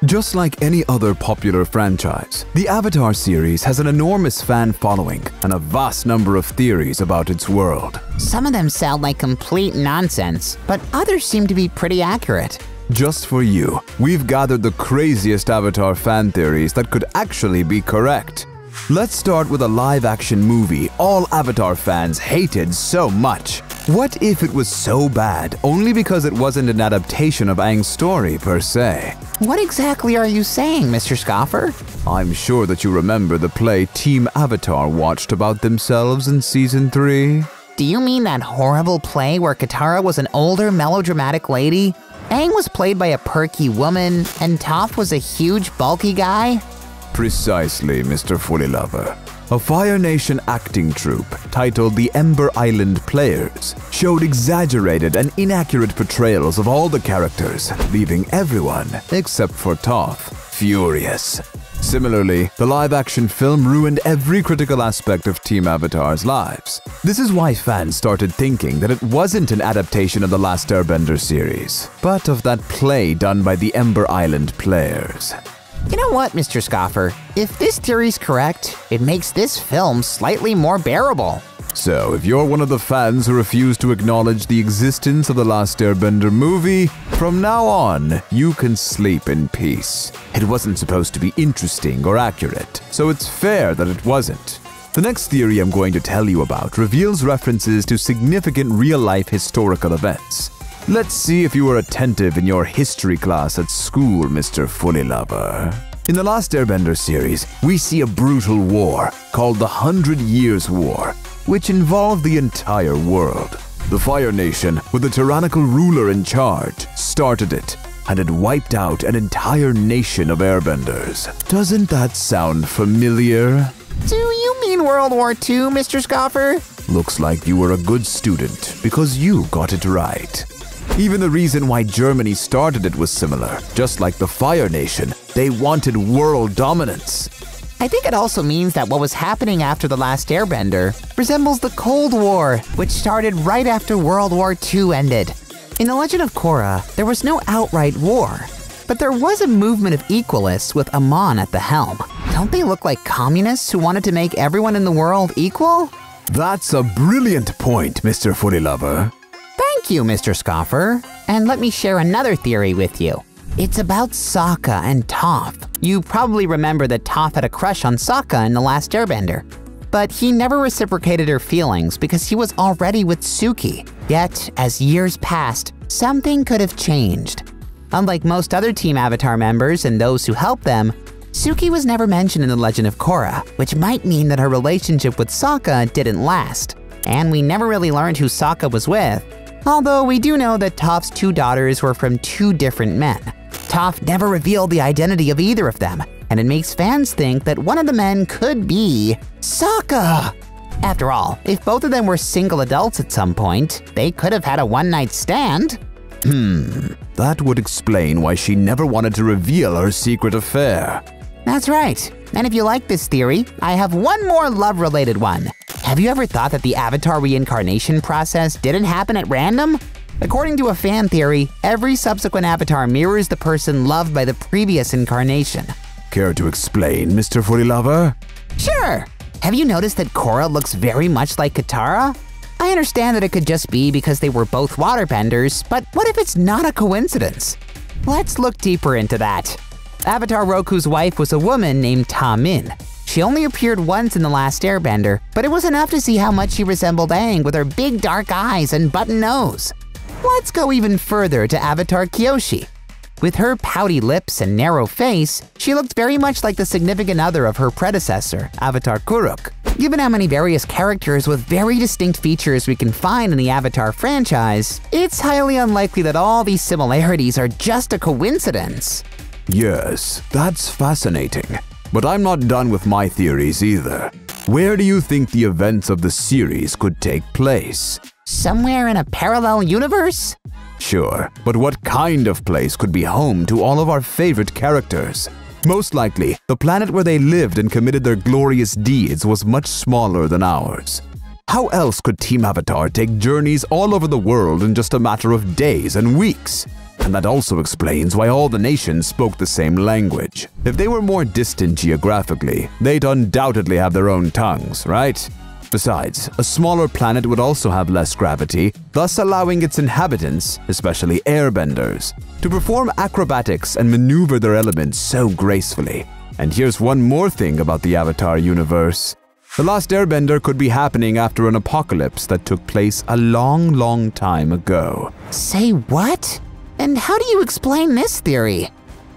Just like any other popular franchise, the Avatar series has an enormous fan following and a vast number of theories about its world. Some of them sound like complete nonsense, but others seem to be pretty accurate. Just for you, we've gathered the craziest Avatar fan theories that could actually be correct. Let's start with a live-action movie all Avatar fans hated so much. What if it was so bad only because it wasn't an adaptation of Aang's story per se? What exactly are you saying, Mr. Scoffer? I'm sure that you remember the play Team Avatar watched about themselves in Season 3. Do you mean that horrible play where Katara was an older, melodramatic lady? Aang was played by a perky woman, and Toph was a huge, bulky guy? Precisely, Mr. Fullylover. A Fire Nation acting troupe titled The Ember Island Players showed exaggerated and inaccurate portrayals of all the characters, leaving everyone, except for Toph, furious. Similarly, the live-action film ruined every critical aspect of Team Avatar's lives. This is why fans started thinking that it wasn't an adaptation of The Last Airbender series, but of that play done by the Ember Island Players. You know what, Mr. Scoffer? If this theory's correct, it makes this film slightly more bearable. So, if you're one of the fans who refuse to acknowledge the existence of The Last Airbender movie, from now on, you can sleep in peace. It wasn't supposed to be interesting or accurate, so it's fair that it wasn't. The next theory I'm going to tell you about reveals references to significant real-life historical events. Let's see if you were attentive in your history class at school, Mr. Fullylover. In The Last Airbender series, we see a brutal war called the 100 Years' War, which involved the entire world. The Fire Nation, with a tyrannical ruler in charge, started it, and it wiped out an entire nation of airbenders. Doesn't that sound familiar? Do you mean World War II, Mr. Scoffer? Looks like you were a good student, because you got it right. Even the reason why Germany started it was similar. Just like the Fire Nation, they wanted world dominance. I think it also means that what was happening after The Last Airbender resembles the Cold War, which started right after World War II ended. In The Legend of Korra, there was no outright war, but there was a movement of equalists with Amon at the helm. Don't they look like communists who wanted to make everyone in the world equal? That's a brilliant point, Mr. Fullylover. Thank you, Mr. Scoffer. And let me share another theory with you. It's about Sokka and Toph. You probably remember that Toph had a crush on Sokka in The Last Airbender, but he never reciprocated her feelings because he was already with Suki. Yet, as years passed, something could have changed. Unlike most other Team Avatar members and those who helped them, Suki was never mentioned in The Legend of Korra, which might mean that her relationship with Sokka didn't last. And we never really learned who Sokka was with, although we do know that Toph's 2 daughters were from 2 different men. Toph never revealed the identity of either of them, and it makes fans think that one of the men could be Sokka. After all, if both of them were single adults at some point, they could have had a one-night stand. That would explain why she never wanted to reveal her secret affair. That's right. And if you like this theory, I have one more love-related one. Have you ever thought that the Avatar reincarnation process didn't happen at random? According to a fan theory, every subsequent Avatar mirrors the person loved by the previous incarnation. Care to explain, Mr. Fullylover? Sure! Have you noticed that Korra looks very much like Katara? I understand that it could just be because they were both waterbenders, but what if it's not a coincidence? Let's look deeper into that. Avatar Roku's wife was a woman named Ta Min. She only appeared once in The Last Airbender, but it was enough to see how much she resembled Aang with her big dark eyes and button nose. Let's go even further to Avatar Kyoshi. With her pouty lips and narrow face, she looked very much like the significant other of her predecessor, Avatar Kuruk. Given how many various characters with very distinct features we can find in the Avatar franchise, it's highly unlikely that all these similarities are just a coincidence. Yes, that's fascinating. But I'm not done with my theories either. Where do you think the events of the series could take place? Somewhere in a parallel universe? Sure, but what kind of place could be home to all of our favorite characters? Most likely, the planet where they lived and committed their glorious deeds was much smaller than ours. How else could Team Avatar take journeys all over the world in just a matter of days and weeks? And that also explains why all the nations spoke the same language. If they were more distant geographically, they'd undoubtedly have their own tongues, right? Besides, a smaller planet would also have less gravity, thus allowing its inhabitants, especially airbenders, to perform acrobatics and maneuver their elements so gracefully. And here's one more thing about the Avatar universe. The Last Airbender could be happening after an apocalypse that took place a long time ago. Say what? And how do you explain this theory?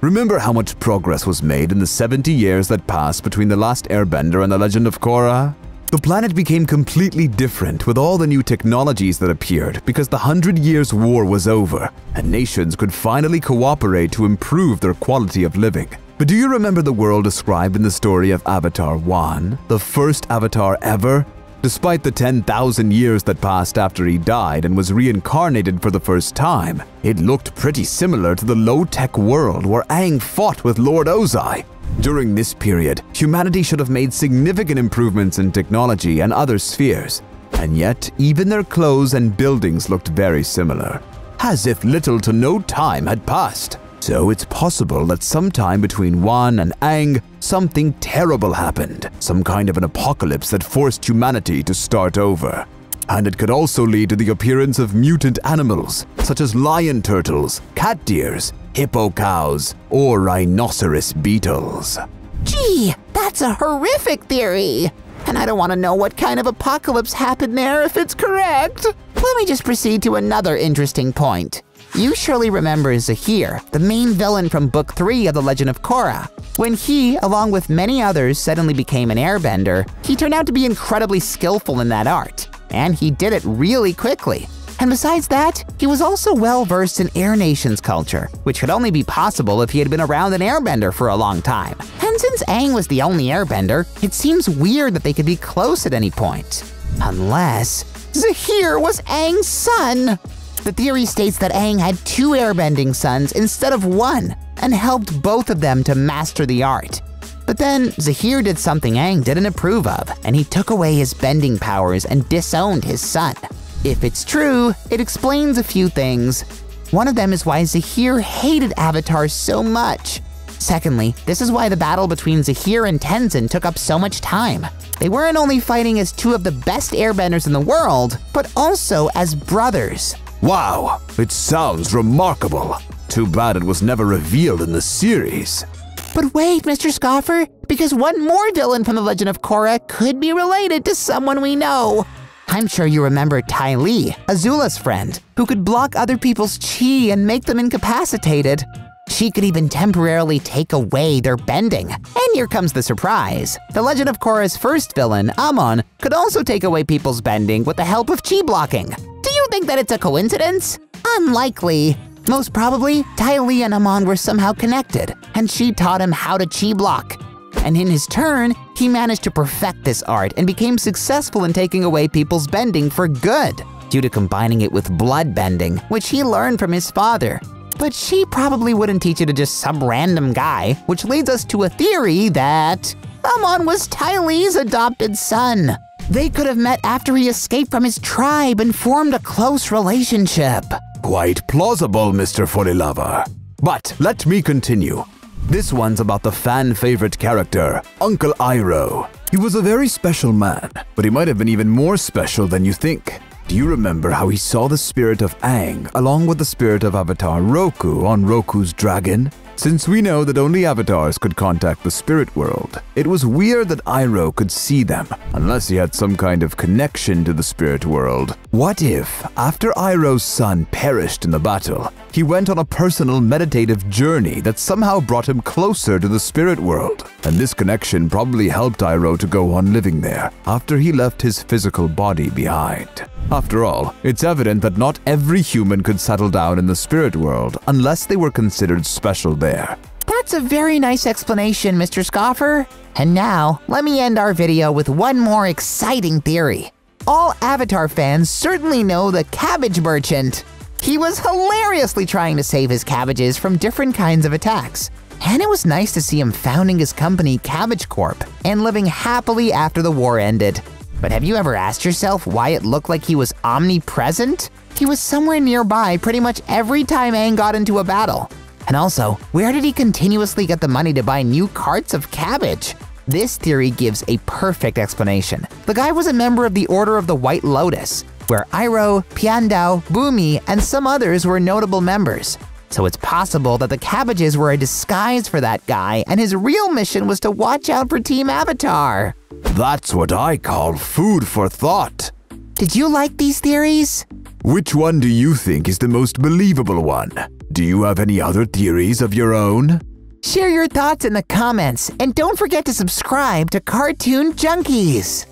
Remember how much progress was made in the 70 years that passed between The Last Airbender and The Legend of Korra? The planet became completely different with all the new technologies that appeared because the 100 Years' War was over, and nations could finally cooperate to improve their quality of living. But do you remember the world described in the story of Avatar 1, the first Avatar ever? Despite the 10,000 years that passed after he died and was reincarnated for the first time, it looked pretty similar to the low-tech world where Aang fought with Lord Ozai. During this period, humanity should have made significant improvements in technology and other spheres, and yet even their clothes and buildings looked very similar, as if little to no time had passed. So it's possible that sometime between Wan and Aang, something terrible happened, some kind of an apocalypse that forced humanity to start over. And it could also lead to the appearance of mutant animals, such as lion turtles, cat deers, hippo cows, or rhinoceros beetles. Gee, that's a horrific theory. And I don't want to know what kind of apocalypse happened there if it's correct. Let me just proceed to another interesting point. You surely remember Zaheer, the main villain from Book 3 of The Legend of Korra. When he, along with many others, suddenly became an airbender, he turned out to be incredibly skillful in that art. And he did it really quickly. And besides that, he was also well-versed in Air Nation's culture, which could only be possible if he had been around an airbender for a long time. And since Aang was the only airbender, it seems weird that they could be close at any point. Unless Zaheer was Aang's son! The theory states that Aang had 2 airbending sons instead of 1, and helped both of them to master the art. But then Zaheer did something Aang didn't approve of, and he took away his bending powers and disowned his son. If it's true, it explains a few things. One of them is why Zaheer hated Avatar so much. Secondly, this is why the battle between Zaheer and Tenzin took up so much time. They weren't only fighting as 2 of the best airbenders in the world, but also as brothers. Wow, it sounds remarkable. Too bad it was never revealed in the series. But wait, Mr. Scoffer, because one more villain from The Legend of Korra could be related to someone we know. I'm sure you remember Ty Lee, Azula's friend, who could block other people's chi and make them incapacitated. She could even temporarily take away their bending. And here comes the surprise. The Legend of Korra's first villain, Amon, could also take away people's bending with the help of chi blocking. Do you think that it's a coincidence? Unlikely. Most probably, Ty Lee and Amon were somehow connected, and she taught him how to chi block. And in his turn, he managed to perfect this art and became successful in taking away people's bending for good, due to combining it with blood bending, which he learned from his father. But she probably wouldn't teach it to just some random guy, which leads us to a theory that Amon was Ty Lee's adopted son. They could have met after he escaped from his tribe and formed a close relationship. Quite plausible, Mr. Fullylover. But let me continue. This one's about the fan-favorite character, Uncle Iroh. He was a very special man, but he might have been even more special than you think. Do you remember how he saw the spirit of Aang along with the spirit of Avatar Roku on Roku's dragon? Since we know that only avatars could contact the spirit world, it was weird that Iroh could see them, unless he had some kind of connection to the spirit world. What if, after Iroh's son perished in the battle, he went on a personal meditative journey that somehow brought him closer to the spirit world? And this connection probably helped Iroh to go on living there, after he left his physical body behind. After all, it's evident that not every human could settle down in the spirit world unless they were considered special there. That's a very nice explanation, Mr. Scoffer. And now, let me end our video with one more exciting theory. All Avatar fans certainly know the Cabbage merchant. He was hilariously trying to save his cabbages from different kinds of attacks. And it was nice to see him founding his company Cabbage Corp and living happily after the war ended. But have you ever asked yourself why it looked like he was omnipresent? He was somewhere nearby pretty much every time Aang got into a battle. And also, where did he continuously get the money to buy new carts of cabbage? This theory gives a perfect explanation. The guy was a member of the Order of the White Lotus, where Iroh, Piandao, Bumi, and some others were notable members. So it's possible that the cabbages were a disguise for that guy, and his real mission was to watch out for Team Avatar. That's what I call food for thought. Did you like these theories? Which one do you think is the most believable one? Do you have any other theories of your own? Share your thoughts in the comments, and don't forget to subscribe to Cartoon Junkies.